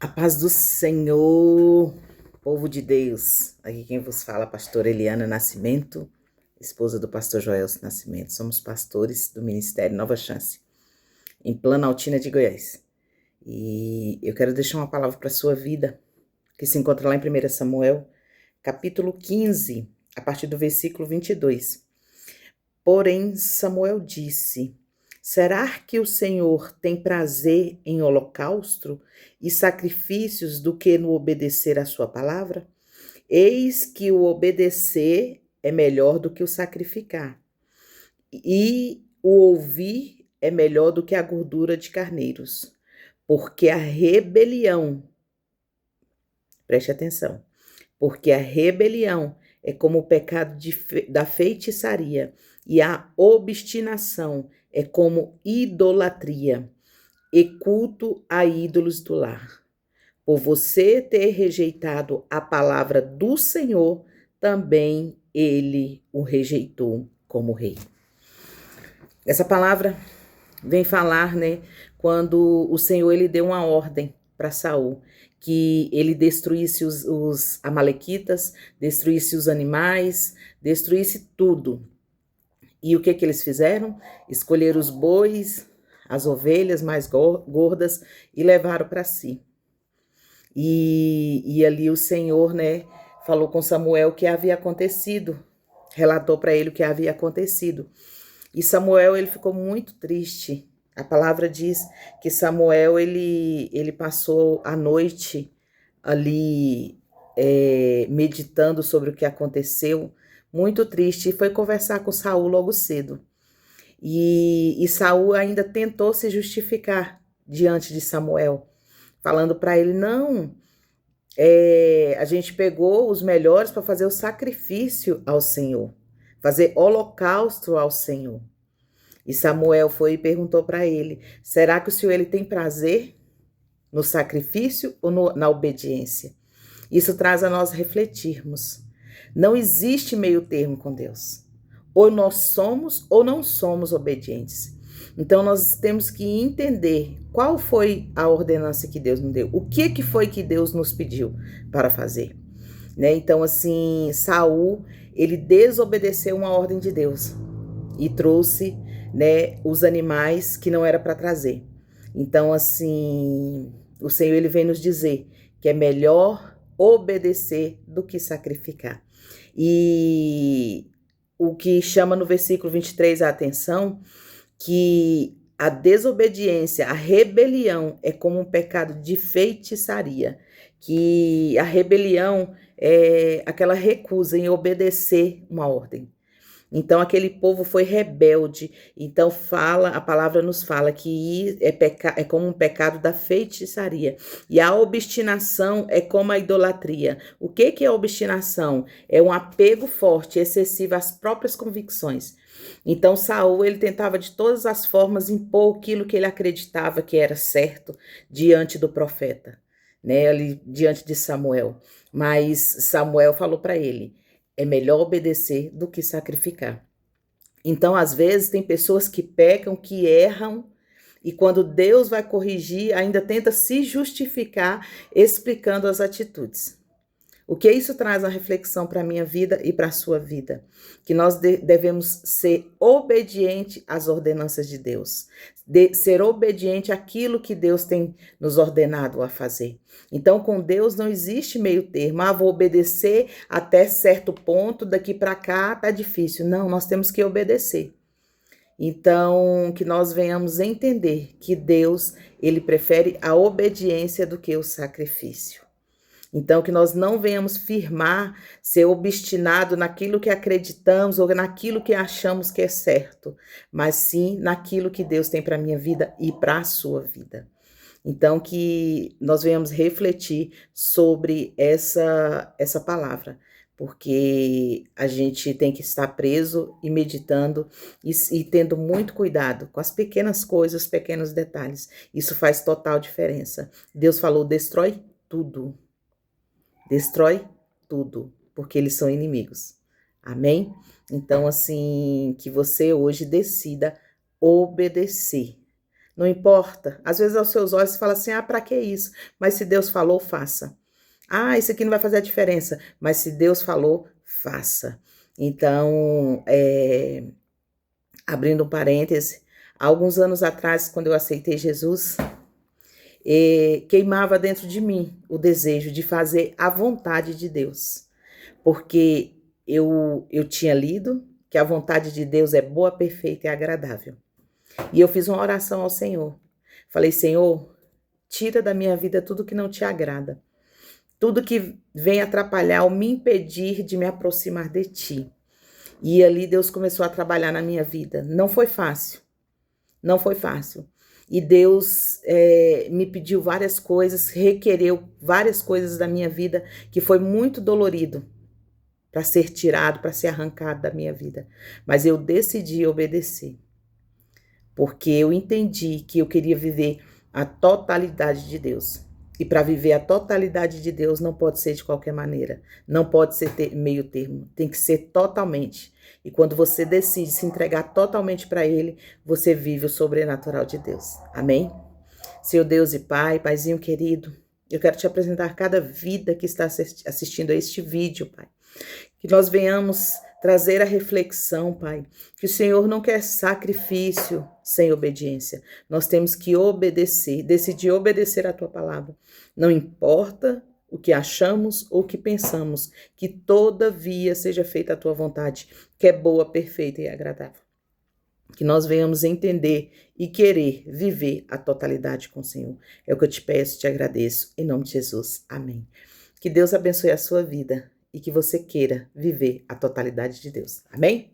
A paz do Senhor, povo de Deus. Aqui quem vos fala, a pastora Eliana Nascimento, esposa do pastor Joelso Nascimento. Somos pastores do Ministério Nova Chance, em Planaltina de Goiás. E eu quero deixar uma palavra para a sua vida, que se encontra lá em 1 Samuel, capítulo 15, a partir do versículo 22. Porém, Samuel disse: será que o Senhor tem prazer em holocausto e sacrifícios do que no obedecer à sua palavra? Eis que o obedecer é melhor do que o sacrificar, e o ouvir é melhor do que a gordura de carneiros, porque a rebelião, preste atenção, porque a rebelião é como o pecado da feitiçaria, e a obstinação é como idolatria e culto a ídolos do lar. Por você ter rejeitado a palavra do Senhor, também ele o rejeitou como rei. Essa palavra vem falar, quando o Senhor ele deu uma ordem para Saul, que ele destruísse os amalequitas, destruísse os animais, destruísse tudo. E o que eles fizeram? Escolheram os bois, as ovelhas mais gordas e levaram para si. E ali o Senhor, falou com Samuel o que havia acontecido, relatou para ele o que havia acontecido. E Samuel, ele ficou muito triste. A palavra diz que Samuel, ele passou a noite ali meditando sobre o que aconteceu, muito triste, e foi conversar com Saul logo cedo. E Saul ainda tentou se justificar diante de Samuel, falando para ele, não, a gente pegou os melhores para fazer o sacrifício ao Senhor, fazer holocausto ao Senhor. E Samuel foi e perguntou para ele, será que o Senhor ele tem prazer no sacrifício ou na obediência? Isso traz a nós refletirmos. Não existe meio termo com Deus. Ou nós somos ou não somos obedientes. Então nós temos que entender qual foi a ordenança que Deus nos deu. O que foi que Deus nos pediu para fazer. Então assim, Saul, ele desobedeceu uma ordem de Deus e trouxe os animais que não era para trazer. Então assim, o Senhor ele vem nos dizer que é melhor obedecer do que sacrificar. E o que chama no versículo 23 a atenção, que a desobediência, a rebelião é como um pecado de feitiçaria, que a rebelião é aquela recusa em obedecer uma ordem. Então aquele povo foi rebelde. Então a palavra nos fala que é como um pecado da feitiçaria. E a obstinação é como a idolatria. O que é a obstinação? É um apego forte, excessivo às próprias convicções. Então Saul ele tentava de todas as formas impor aquilo que ele acreditava que era certo diante do profeta, ali diante de Samuel. Mas Samuel falou para ele, é melhor obedecer do que sacrificar. Então, às vezes, tem pessoas que pecam, que erram, e quando Deus vai corrigir, ainda tenta se justificar explicando as atitudes. O que isso traz a reflexão para a minha vida e para a sua vida? Que nós devemos ser obedientes às ordenanças de Deus, ser obediente àquilo que Deus tem nos ordenado a fazer. Então, com Deus não existe meio termo, vou obedecer até certo ponto, daqui para cá tá difícil. Não, nós temos que obedecer. Então, que nós venhamos entender que Deus, ele prefere a obediência do que o sacrifício. Então, que nós não venhamos firmar, ser obstinado naquilo que acreditamos ou naquilo que achamos que é certo, mas sim naquilo que Deus tem para a minha vida e para a sua vida. Então, que nós venhamos refletir sobre essa palavra, porque a gente tem que estar preso e meditando e tendo muito cuidado com as pequenas coisas, pequenos detalhes. Isso faz total diferença. Deus falou, destrói tudo. Destrói tudo, porque eles são inimigos. Amém? Então, assim, que você hoje decida obedecer. Não importa. Às vezes aos seus olhos você fala assim, para que isso? Mas se Deus falou, faça. Isso aqui não vai fazer a diferença. Mas se Deus falou, faça. Então, abrindo um parêntese, há alguns anos atrás, quando eu aceitei Jesus, queimava dentro de mim o desejo de fazer a vontade de Deus. Porque eu tinha lido que a vontade de Deus é boa, perfeita e agradável. E eu fiz uma oração ao Senhor. Falei, Senhor, tira da minha vida tudo que não te agrada. Tudo que vem atrapalhar ou me impedir de me aproximar de ti. E ali Deus começou a trabalhar na minha vida. Não foi fácil. Não foi fácil. E Deus me pediu várias coisas, requereu várias coisas da minha vida, que foi muito dolorido para ser tirado, para ser arrancado da minha vida. Mas eu decidi obedecer. Porque eu entendi que eu queria viver a totalidade de Deus. E para viver a totalidade de Deus não pode ser de qualquer maneira. Não pode ser meio termo. Tem que ser totalmente. E quando você decide se entregar totalmente para Ele, você vive o sobrenatural de Deus. Amém? Seu Deus e Pai, Paizinho querido, eu quero te apresentar cada vida que está assistindo a este vídeo, Pai. Que nós venhamos trazer a reflexão, Pai, que o Senhor não quer sacrifício sem obediência. Nós temos que obedecer, decidir obedecer a Tua palavra. Não importa o que achamos ou o que pensamos, que todavia seja feita a Tua vontade, que é boa, perfeita e agradável. Que nós venhamos entender e querer viver a totalidade com o Senhor. É o que eu te peço, te agradeço, em nome de Jesus. Amém. Que Deus abençoe a sua vida e que você queira viver a totalidade de Deus. Amém?